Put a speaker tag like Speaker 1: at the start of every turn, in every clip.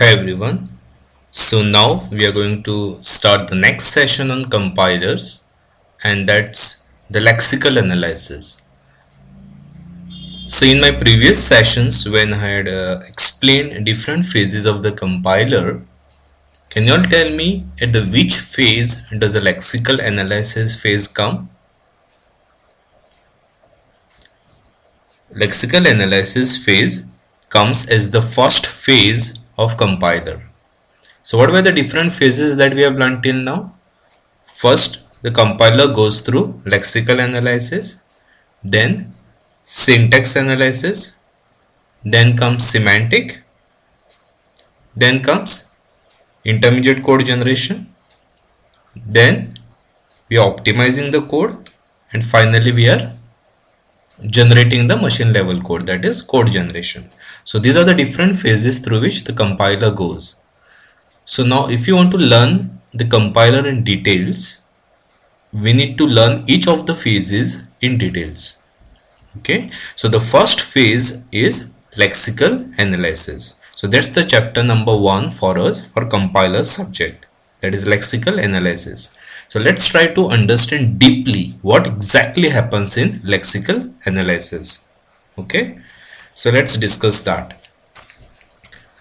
Speaker 1: Hi everyone. So now we are going to start the next session on compilers, and that's the lexical analysis. So in my previous sessions when I had explained different phases of the compiler, can you all tell me at the which phase does the lexical analysis phase come? Lexical analysis phase comes as the first phase of compiler. So what were the different phases that we have learned till now? First, the compiler goes through lexical analysis, then syntax analysis, then comes semantic, then comes intermediate code generation, then we are optimizing the code, and finally we are generating the machine level code, that is code generation. So these are the different phases through which the compiler goes. So now if you want to learn the compiler in details, we need to learn each of the phases in details. Okay, so the first phase is lexical analysis. So that's the chapter number 1 for us for compiler subject, that is lexical analysis. So let's try to understand deeply what exactly happens in lexical analysis. Okay, so let's discuss that.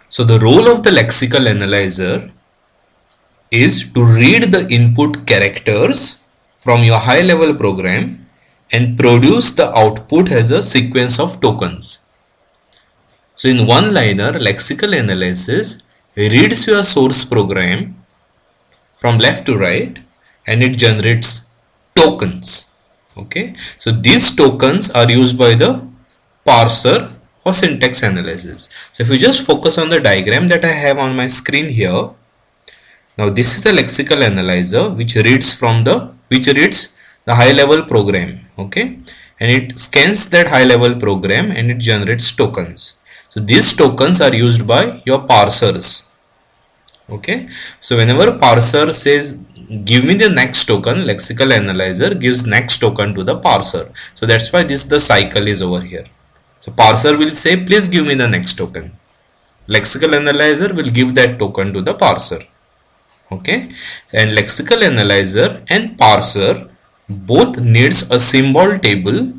Speaker 1: So the role of the lexical analyzer is to read the input characters from your high level program and produce the output as a sequence of tokens. So in one liner, lexical analysis reads your source program from left to right and it generates tokens. Okay, so these tokens are used by the parser for syntax analysis. So if you just focus on the diagram that I have on my screen here, now this is the lexical analyzer which reads the high level program. Okay, and it scans that high level program and it generates tokens. So these tokens are used by your parsers. Okay, so whenever parser says give me the next token, lexical analyzer gives next token to the parser. So that's why the cycle is over here. So parser will say please give me the next token. Lexical analyzer will give that token to the parser. Okay, and lexical analyzer and parser both needs a symbol table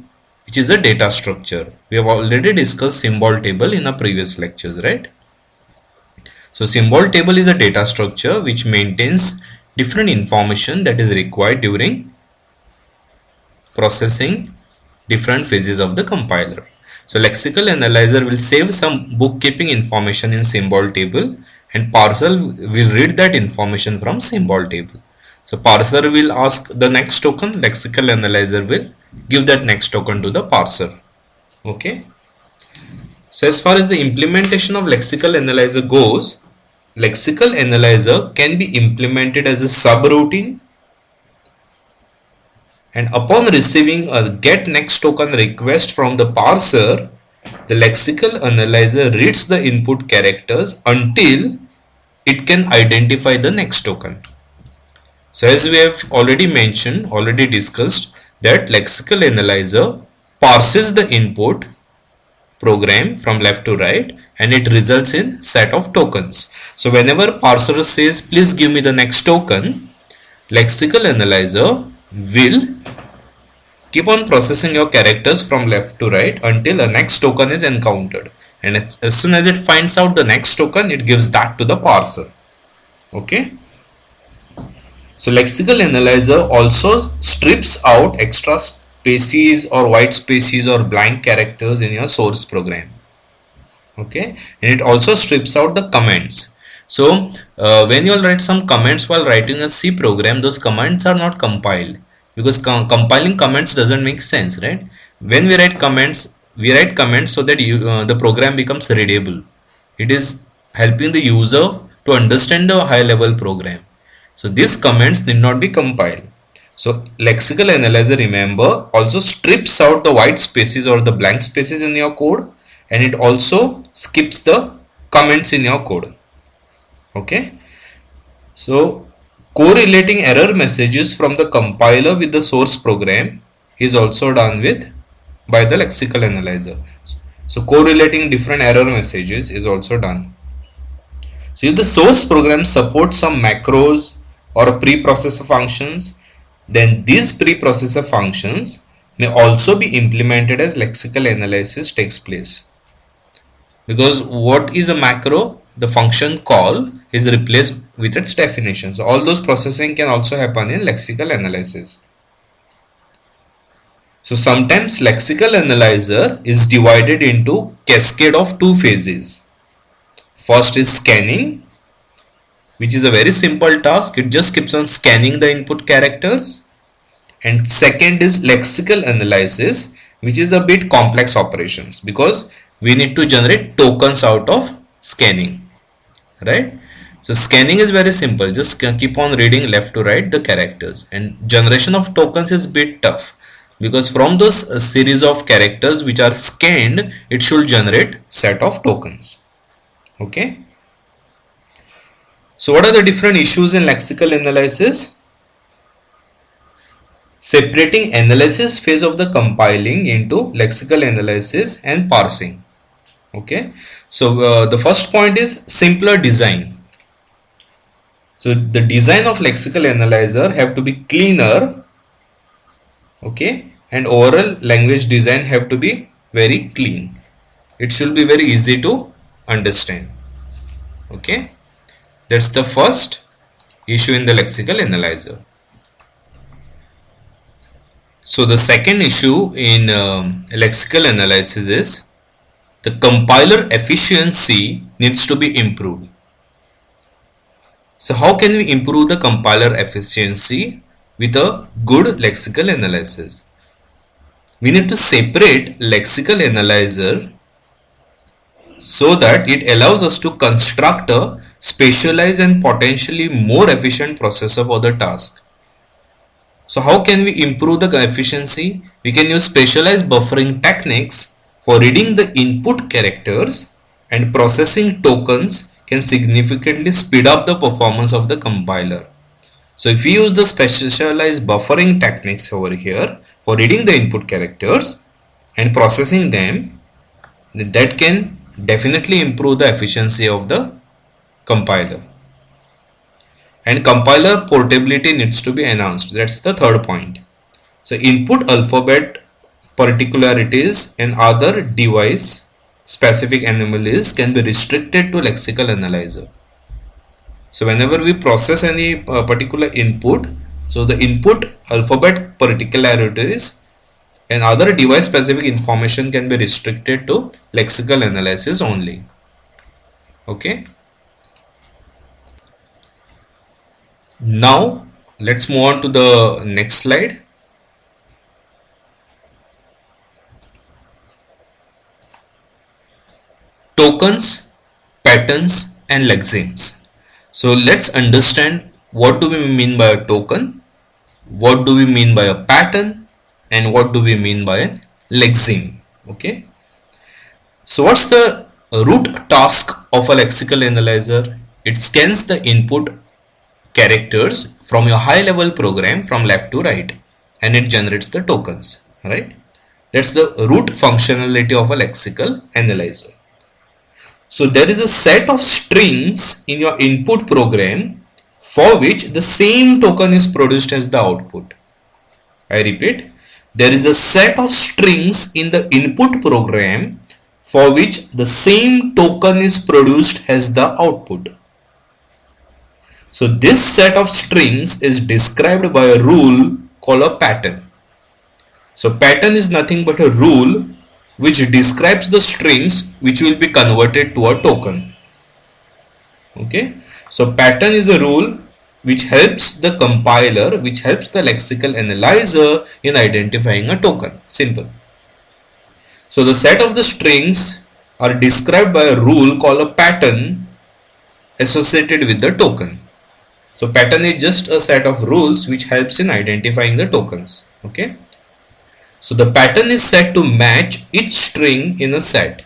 Speaker 1: which is a data structure. We have already discussed symbol table in our previous lectures, right? So symbol table is a data structure which maintains different information that is required during processing different phases of the compiler. So lexical analyzer will save some bookkeeping information in symbol table and parser will read that information from symbol table. So parser will ask the next token, lexical analyzer will give that next token to the parser. Okay. So as far as the implementation of lexical analyzer goes, lexical analyzer can be implemented as a subroutine, and upon receiving a get next token request from the parser, the lexical analyzer reads the input characters until it can identify the next token. So as we have already discussed that lexical analyzer parses the input program from left to right and it results in set of tokens. So whenever parser says please give me the next token, lexical analyzer will keep on processing your characters from left to right until a next token is encountered, and as soon as it finds out the next token, it gives that to the parser. Okay, so lexical analyzer also strips out extra spaces or white spaces or blank characters in your source program. Okay, and it also strips out the comments. So when you write some comments while writing a C program, those comments are not compiled because compiling comments doesn't make sense, right? When we write comments so that the program becomes readable. It is helping the user to understand the high level program. So these comments need not be compiled. So lexical analyzer, remember, also strips out the white spaces or the blank spaces in your code, and it also skips the comments in your code. Okay, so correlating error messages from the compiler with the source program is also done by the lexical analyzer. So correlating different error messages is also done. So if the source program supports some macros or preprocessor functions, then these preprocessor functions may also be implemented as lexical analysis takes place. Because what is a macro? The function call is replaced with its definition. So all those processing can also happen in lexical analysis. So sometimes lexical analyzer is divided into cascade of two phases. First is scanning, which is a very simple task. It just keeps on scanning the input characters. And second is lexical analysis, which is a bit complex operations because we need to generate tokens out of scanning, right? So scanning is very simple. Just keep on reading left to right the characters, and generation of tokens is bit tough because from those series of characters which are scanned, it should generate set of tokens. Okay. So what are the different issues in lexical analysis? Separating analysis phase of the compiling into lexical analysis and parsing. Okay. So the first point is simpler design. So the design of lexical analyzer have to be cleaner. Okay. And overall language design have to be very clean. It should be very easy to understand. Okay. That's the first issue in the lexical analyzer. So the second issue in lexical analysis is the compiler efficiency needs to be improved. So how can we improve the compiler efficiency with a good lexical analysis? We need to separate lexical analyzer so that it allows us to construct a specialized and potentially more efficient processor for the task. So how can we improve the efficiency? We can use specialized buffering techniques for reading the input characters, and processing tokens can significantly speed up the performance of the compiler. So if we use the specialized buffering techniques over here for reading the input characters and processing them, that can definitely improve the efficiency of the compiler. And compiler portability needs to be enhanced. That's the third point. So input alphabet particularities and other device specific anomalies can be restricted to lexical analyzer. So whenever we process any particular input, so the input alphabet particularities and other device specific information can be restricted to lexical analysis only. Okay. Now let's move on to the next slide. Tokens, patterns and lexemes. So let's understand what do we mean by a token, what do we mean by a pattern, and what do we mean by a lexeme. Okay. So what's the root task of a lexical analyzer? It scans the input characters from your high level program from left to right, and it generates the tokens, right? That's the root functionality of a lexical analyzer. So there is a set of strings in your input program for which the same token is produced as the output. I repeat, there is a set of strings in the input program for which the same token is produced as the output. So this set of strings is described by a rule called a pattern. So pattern is nothing but a rule which describes the strings which will be converted to a token. Okay. So pattern is a rule which helps the compiler, which helps the lexical analyzer in identifying a token. Simple. So the set of the strings are described by a rule called a pattern associated with the token. So pattern is just a set of rules which helps in identifying the tokens. Okay. So the pattern is set to match each string in a set.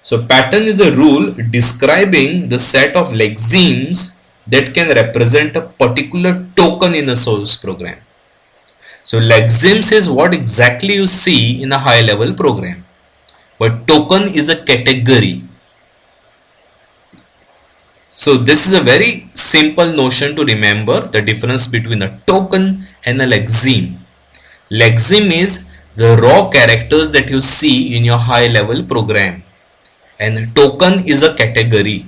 Speaker 1: So pattern is a rule describing the set of lexemes that can represent a particular token in a source program. So lexemes is what exactly you see in a high level program, but token is a category. So this is a very simple notion to remember the difference between a token and a lexeme. Lexeme is the raw characters that you see in your high level program, and a token is a category.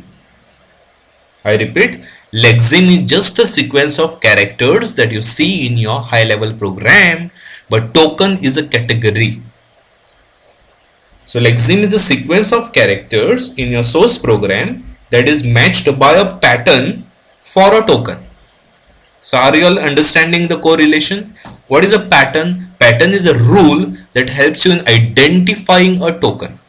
Speaker 1: I repeat, lexeme is just a sequence of characters that you see in your high level program, but token is a category. So lexeme is a sequence of characters in your source program that is matched by a pattern for a token. So are you all understanding the correlation? What is a pattern? Pattern is a rule that helps you in identifying a token.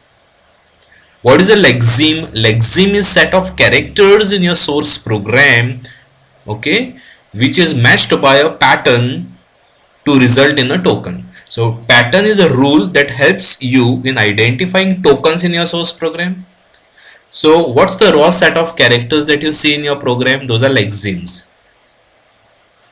Speaker 1: What is a lexeme? Lexeme is set of characters in your source program, okay, which is matched by a pattern to result in a token. So pattern is a rule that helps you in identifying tokens in your source program. So what's the raw set of characters that you see in your program? Those are lexemes.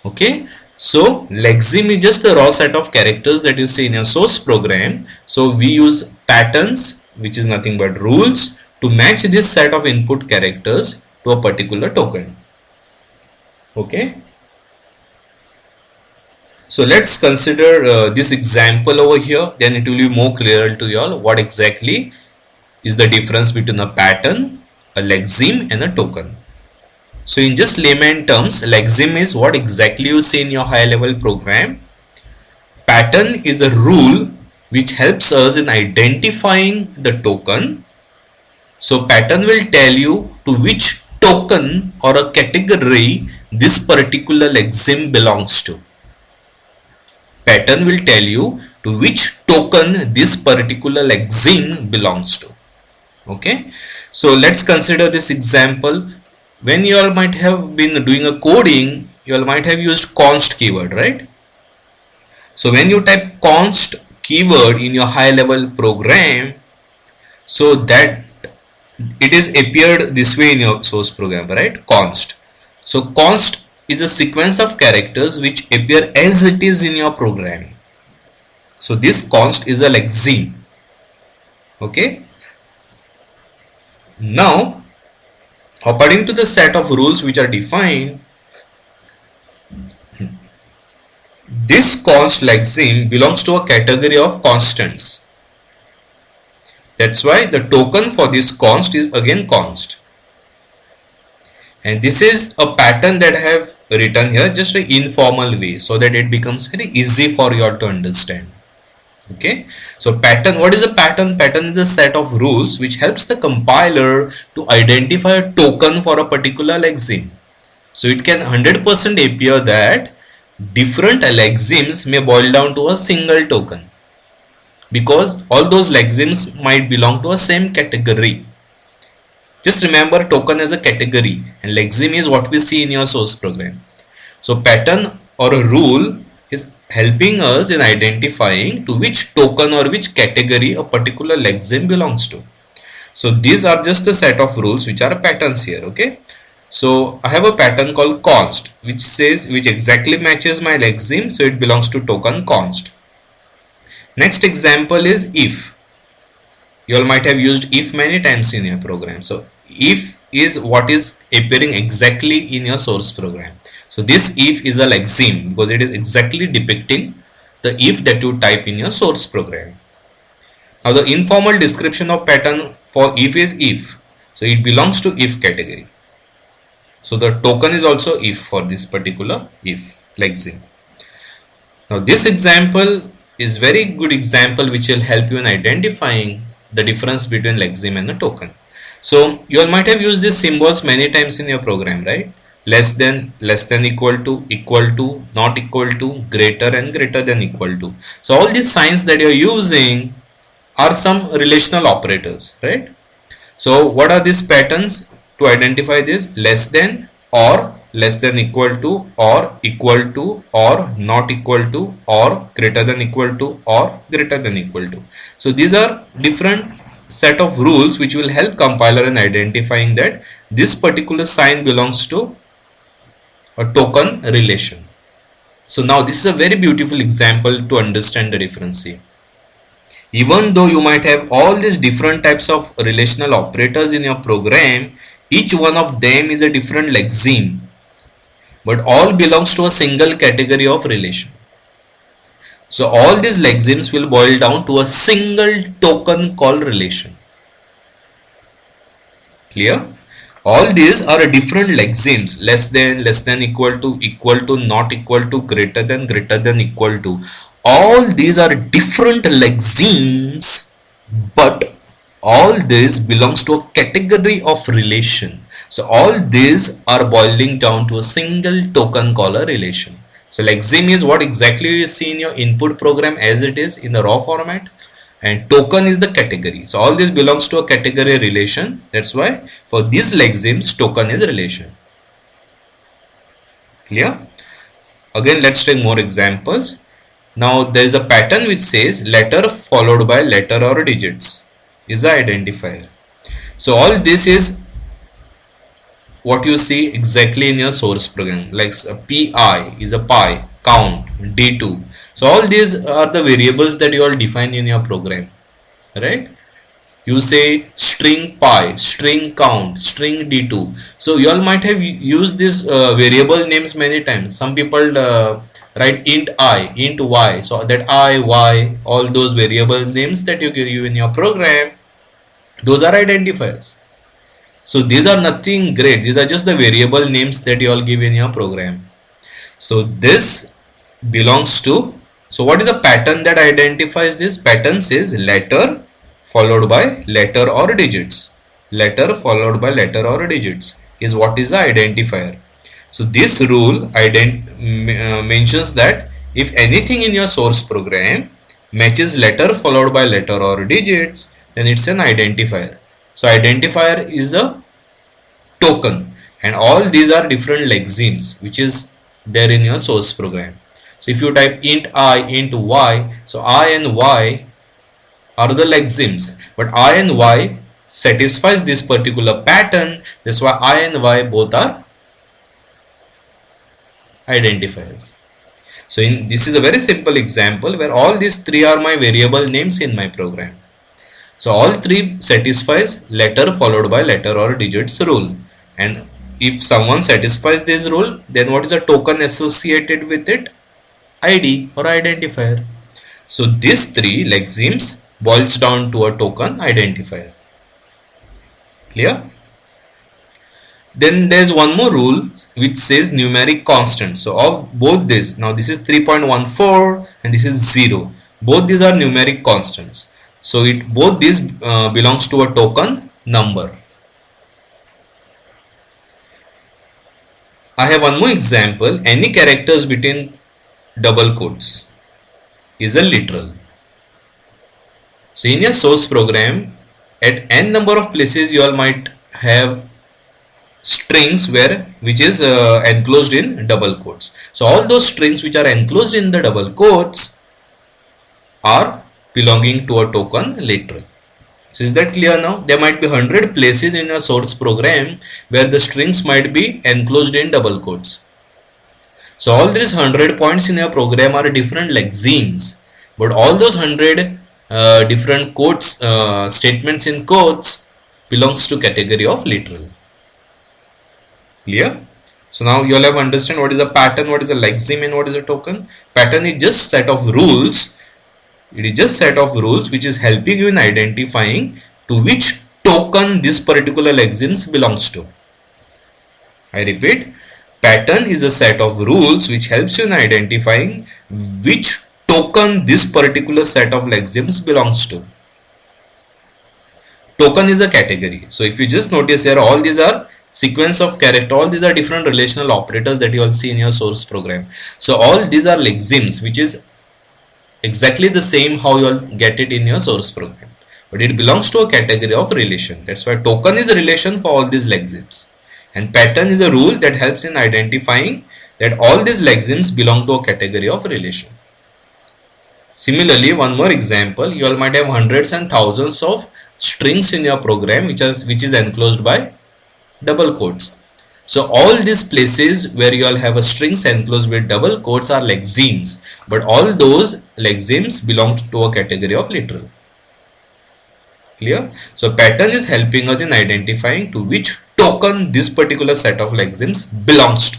Speaker 1: Okay, so lexeme is just the raw set of characters that you see in your source program. So we use patterns, which is nothing but rules, to match this set of input characters to a particular token. Okay, so let's consider this example over here, then it will be more clear to you all what exactly is the difference between a pattern, a lexeme and a token. So in just layman terms, lexeme is what exactly you see in your high level program. Pattern is a rule which helps us in identifying the token. So pattern will tell you to which token or a category this particular lexeme belongs to. Pattern will tell you to which token this particular lexeme belongs to. Okay, so let's consider this example. When you all might have been doing a coding, you all might have used const keyword, right? So when you type const keyword in your high level program, so that it is appeared this way in your source program, right? Const. So const is a sequence of characters which appear as it is in your program. So this const is a lexeme. Okay. Now, according to the set of rules which are defined, this const lexeme belongs to a category of constants. That's why the token for this const is again const. And this is a pattern that I have written here, just an informal way, so that it becomes very easy for you all to understand. Okay, so pattern, what is a pattern? Pattern is a set of rules which helps the compiler to identify a token for a particular lexeme. So it can 100% appear that different lexemes may boil down to a single token, because all those lexemes might belong to a same category. Just remember, token as a category and lexeme is what we see in your source program. So pattern or a rule is helping us in identifying to which token or which category a particular lexeme belongs to. So these are just a set of rules which are patterns here. Okay, so I have a pattern called const which exactly matches my lexeme, so it belongs to token const. Next example is if. You all might have used if many times in your program. So if is what is appearing exactly in your source program. So this if is a lexeme because it is exactly depicting the if that you type in your source program. Now the informal description of pattern for if is if. So it belongs to if category. So the token is also if for this particular if lexeme. Now this example is very good example which will help you in identifying the difference between lexeme and a token. So you all might have used these symbols many times in your program, right? Less than, equal to, not equal to, greater and greater than equal to. So all these signs that you're using are some relational operators, right? So what are these patterns to identify this? Less than, or less than equal to, or equal to, or not equal to, or greater than equal to, or greater than equal to. So these are different set of rules which will help compiler in identifying that this particular sign belongs to a token relation. So now this is a very beautiful example to understand the difference here. Even though you might have all these different types of relational operators in your program, Each one of them is a different lexeme, but all belongs to a single category of relation. So all these lexemes will boil down to a single token called relation. Clear? All these are different lexemes: less than, equal to, not equal to, greater than, equal to. All these are different lexemes, but all this belongs to a category of relation. So all these are boiling down to a single token called a relation. So lexeme is what exactly you see in your input program as it is in the raw format, and token is the category. So all this belongs to a category relation. That's why for these lexemes token is relation. Clear? Again, let's take more examples. Now there is a pattern which says letter followed by letter or digits is an identifier. So all this is what you see exactly in your source program, like pi is a pi, count, d2. So all these are the variables that you all define in your program, right? You say string pi, string count, string d2. So you all might have used these variable names many times. Some people write int I, int y. So that I, y, all those variable names that you give in your program, those are identifiers. So these are nothing great. These are just the variable names that you all give in your program. So this belongs to, so what is the pattern that identifies this? Pattern says letter followed by letter or digits. Letter followed by letter or digits is what is the identifier. So this rule mentions that if anything in your source program matches letter followed by letter or digits, then it's an identifier. So identifier is the token, and all these are different lexemes which is there in your source program. So if you type int I, int y, so I and y are the lexemes, but I and y satisfies this particular pattern. That's why I and y both are identifiers. So this is a very simple example where all these three are my variable names in my program. So all three satisfies letter followed by letter or digits rule. And if someone satisfies this rule, then what is the token associated with it? ID or identifier. So these three lexemes boils down to a token identifier. Clear? Then there is one more rule which says numeric constant. So of both this, now this is 3.14 and this is 0. Both these are numeric constants. So both these belongs to a token number. I have one more example. Any characters between double quotes is a literal. So in your source program, at n number of places you all might have strings which is enclosed in double quotes. So all those strings which are enclosed in the double quotes are belonging to a token literal. So is that clear now? There might be 100 places in a source program where the strings might be enclosed in double quotes. So all these 100 points in your program are different lexemes, but all those 100 different quotes statements in quotes belongs to category of literal. Clear? So now you all have understand what is a pattern, what is a lexeme, and what is a token. Pattern is just set of rules. It is just set of rules which is helping you in identifying to which token this particular lexemes belongs to. I repeat, pattern is a set of rules which helps you in identifying which token this particular set of lexemes belongs to. Token is a category. So if you just notice here, all these are sequence of character, all these are different relational operators that you all see in your source program. So all these are lexemes, which is exactly the same how you all get it in your source program, but it belongs to a category of relation. That's why token is a relation for all these lexemes, and pattern is a rule that helps in identifying that all these lexemes belong to a category of relation. Similarly, one more example, you all might have hundreds and thousands of strings in your program which is enclosed by double quotes. So all these places where you all have a strings enclosed with double quotes are lexemes, but all those lexemes belong to a category of literal. Clear? So pattern is helping us in identifying to which token this particular set of lexemes belongs to.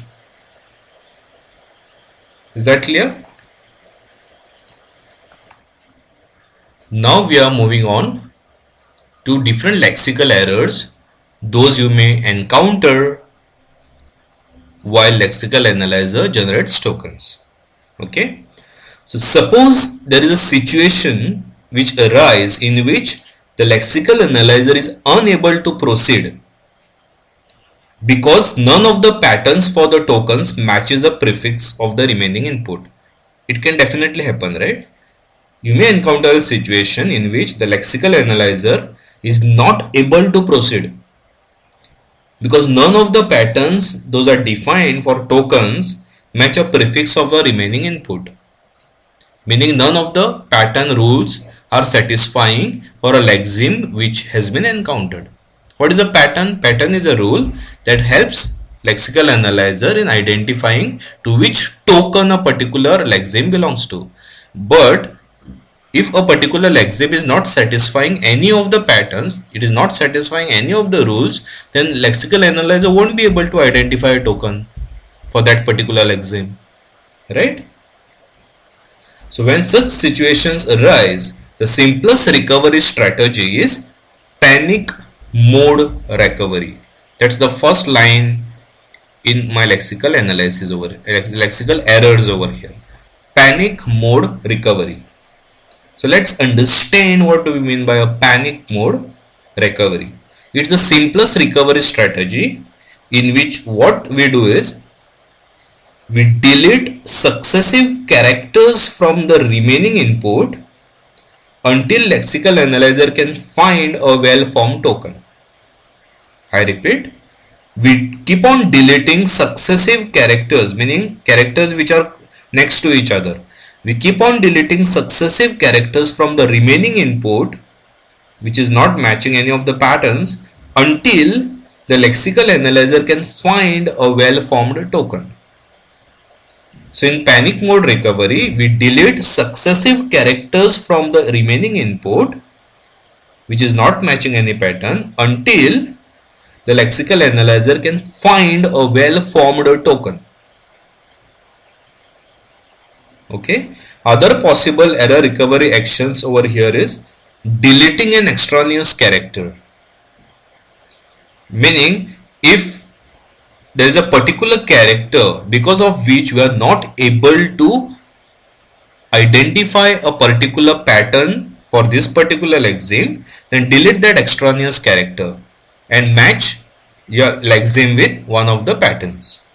Speaker 1: Is that clear? Now we are moving on to different lexical errors, those you may encounter while lexical analyzer generates tokens. Okay, so suppose there is a situation which arises in which the lexical analyzer is unable to proceed because none of the patterns for the tokens matches a prefix of the remaining input. It can definitely happen, right? You may encounter a situation in which the lexical analyzer is not able to proceed because none of the patterns those are defined for tokens match a prefix of a remaining input, meaning none of the pattern rules are satisfying for a lexeme which has been encountered. What is a pattern? Pattern is a rule that helps lexical analyzer in identifying to which token a particular lexeme belongs to. But if a particular lexeme is not satisfying any of the patterns, it is not satisfying any of the rules, then lexical analyzer won't be able to identify a token for that particular lexeme, right? So when such situations arise, the simplest recovery strategy is panic mode recovery. That's the first line in my lexical analysis over lexical errors over here. Panic mode recovery. So let's understand what do we mean by a panic mode recovery. It's the simplest recovery strategy in which what we do is we delete successive characters from the remaining input until lexical analyzer can find a well-formed token. I repeat, we keep on deleting successive characters, meaning characters which are next to each other. We keep on deleting successive characters from the remaining input which is not matching any of the patterns until the lexical analyzer can find a well-formed token. So in panic mode recovery, we delete successive characters from the remaining input which is not matching any pattern until the lexical analyzer can find a well-formed token. Okay. Other possible error recovery actions over here is deleting an extraneous character. Meaning, if there is a particular character because of which we are not able to identify a particular pattern for this particular lexeme, then delete that extraneous character and match your lexeme with one of the patterns.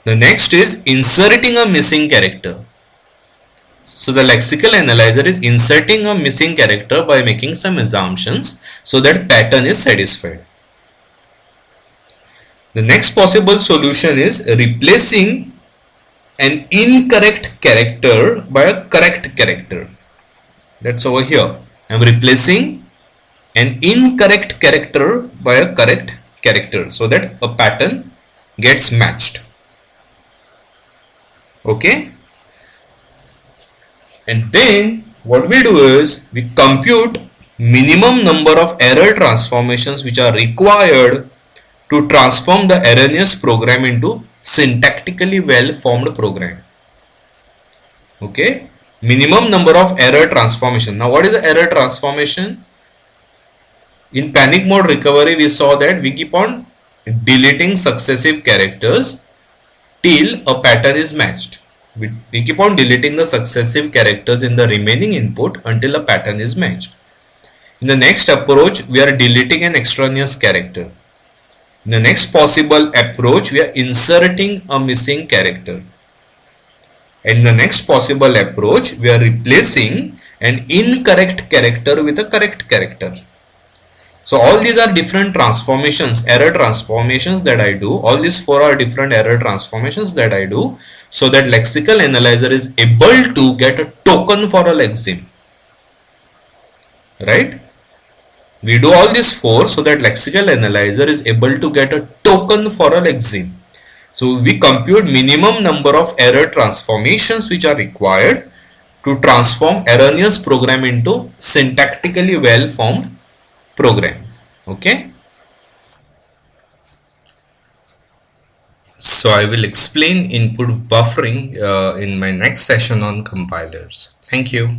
Speaker 1: The next is inserting a missing character. So the lexical analyzer is inserting a missing character by making some assumptions so that pattern is satisfied. The next possible solution is replacing an incorrect character by a correct character. That's over here. I am replacing an incorrect character by a correct character so that a pattern gets matched. Okay. And then what we do is we compute minimum number of error transformations which are required to transform the erroneous program into syntactically well formed program. Okay, minimum number of error transformation. Now what is the error transformation? In panic mode recovery we saw that we keep on deleting successive characters till a pattern is matched. We keep on deleting the successive characters in the remaining input until a pattern is matched. In the next approach, we are deleting an extraneous character. In the next possible approach, we are inserting a missing character. And in the next possible approach, we are replacing an incorrect character with a correct character. So all these are different transformations, error transformations that I do. All these four are different error transformations that I do so that lexical analyzer is able to get a token for a lexeme. Right? We do all these four so that lexical analyzer is able to get a token for a lexeme. So we compute minimum number of error transformations which are required to transform erroneous program into syntactically well formed program. Okay. So I will explain input buffering in my next session on compilers. Thank you.